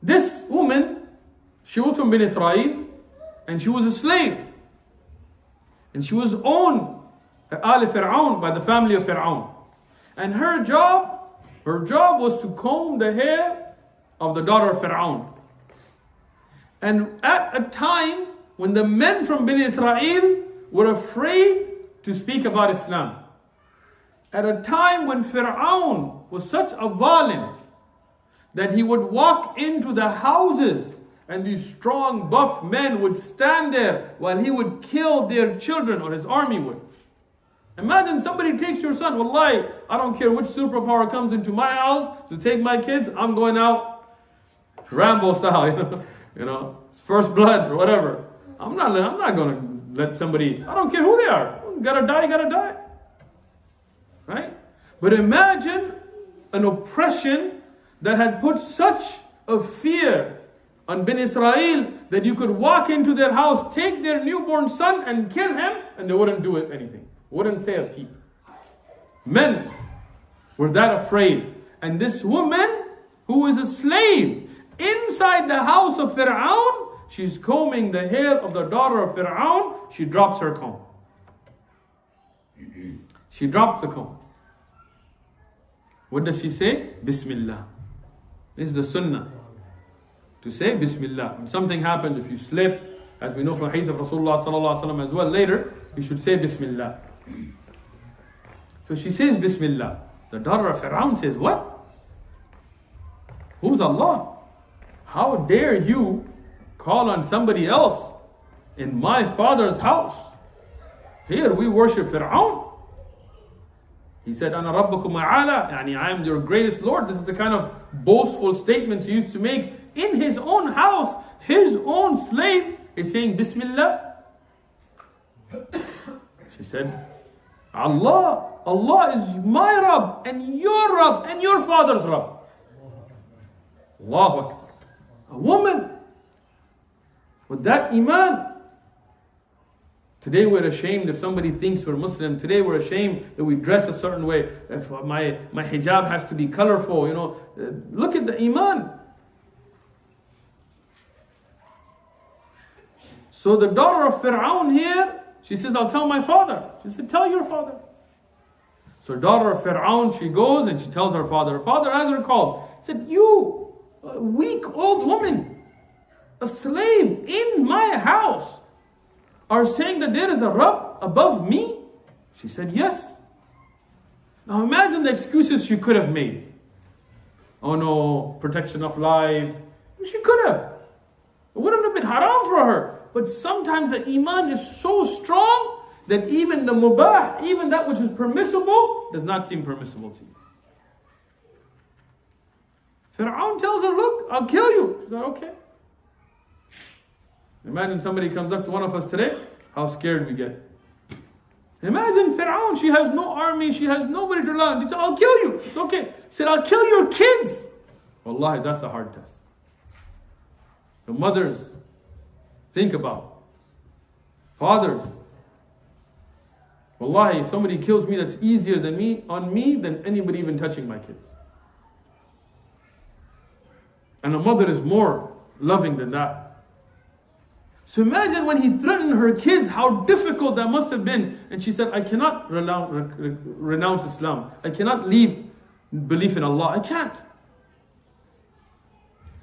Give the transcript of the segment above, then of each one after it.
This woman, she was from Bani Israel, and she was a slave. And she was owned Al Fir'aun, by the family of Fir'aun. And her job was to comb the hair of the daughter of Fir'aun. And at a time when the men from Bani Israel were afraid to speak about Islam, at a time when Fir'aun was such a zalim that he would walk into the houses and these strong buff men would stand there while he would kill their children, or his army would. Imagine somebody takes your son. Wallahi, I don't care which superpower comes into my house to take my kids, I'm going out Rambo style, you know, first blood or whatever. I'm not going to let somebody, I don't care who they are. Gotta die. Right? But imagine an oppression that had put such a fear on Ben Israel that you could walk into their house, take their newborn son and kill him, and they wouldn't do anything. Wouldn't say a peep. Men were that afraid. And this woman, who is a slave, inside the house of Fir'aun, she's combing the hair of the daughter of Fir'aun, she drops her comb. She drops the comb. What does she say? Bismillah. This is the sunnah. To say Bismillah. When something happens, if you slip, as we know from hadith of Rasulullah sallallahu alaihi wasallam as well later, you should say Bismillah. So she says Bismillah. The daughter of Fir'aun says, what? Who's Allah? How dare you call on somebody else in my father's house? Here we worship Fir'aun. He said, Ana Rabbakum A'ala, yani I am your greatest Lord. This is the kind of boastful statements he used to make in his own house. His own slave is saying Bismillah. She said, Allah is my Rabb and your father's Rabb. Allahu Akbar. A woman with that iman. Today we're ashamed if somebody thinks we're Muslim. Today we're ashamed that we dress a certain way. If my hijab has to be colorful, you know. Look at the iman. So the daughter of Fir'aun here, she says, I'll tell my father. She said, tell your father. So daughter of Fir'aun, she goes and she tells her father. Her father has her called. He said, you weak old woman, a slave in my house, are saying that there is a Rabb above me? She said, yes. Now imagine the excuses she could have made. Oh no, protection of life. She could have. It wouldn't have been haram for her. But sometimes the iman is so strong that even the mubah, even that which is permissible, does not seem permissible to you. Fir'aun tells her, look, I'll kill you. She said, okay. Imagine somebody comes up to one of us today, how scared we get. Imagine Fir'aun, she has no army, she has nobody to rely on. She said, I'll kill you. It's okay. He said, I'll kill your kids. Wallahi, that's a hard test. The mothers, think about. Fathers. Wallahi, if somebody kills me, that's easier on me than anybody even touching my kids. And a mother is more loving than that. So imagine when he threatened her kids, how difficult that must have been. And she said, I cannot renounce Islam. I cannot leave belief in Allah. I can't.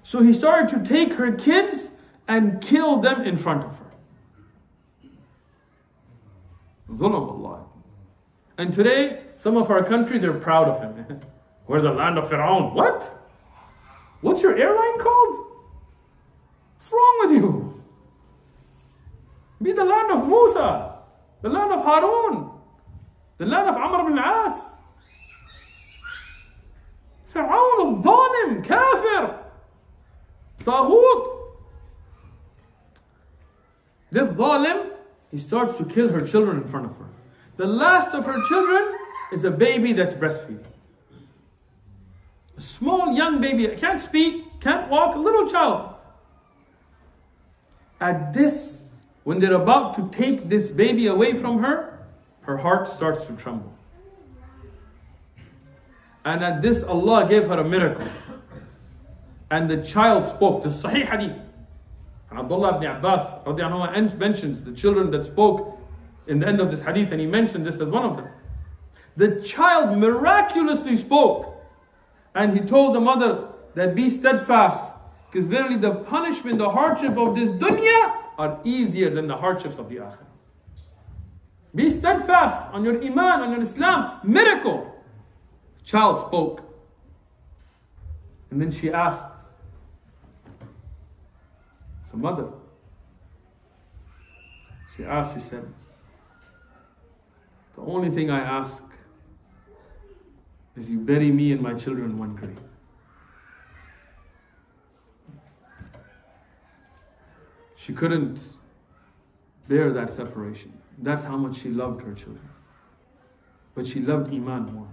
So he started to take her kids and kill them in front of her. Dhulam Allah. And today, some of our countries are proud of him. We're the land of Fir'aun. What? What's your airline called? What's wrong with you? Be the land of Musa, the land of Harun, the land of Amr ibn al-As. Fir'aun, al-Zalim, Kafir, Taghut. This Zalim, he starts to kill her children in front of her. The last of her children is a baby that's breastfeeding. A small young baby, can't speak, can't walk, a little child. At this, when they're about to take this baby away from her, her heart starts to tremble. And at this, Allah gave her a miracle. And the child spoke. This is Sahih Hadith. And Abdullah ibn Abbas radiallahu anhu mentions the children that spoke in the end of this hadith, and he mentioned this as one of them. The child miraculously spoke, and he told the mother that be steadfast, because verily the punishment, the hardship of this dunya are easier than the hardships of the akhirah. Be steadfast on your iman, on your Islam. Miracle. The child spoke. And then she asked, it's a mother. She asked, she said, the only thing I ask is you bury me and my children in one grave. She couldn't bear that separation. That's how much she loved her children. But she loved Iman more.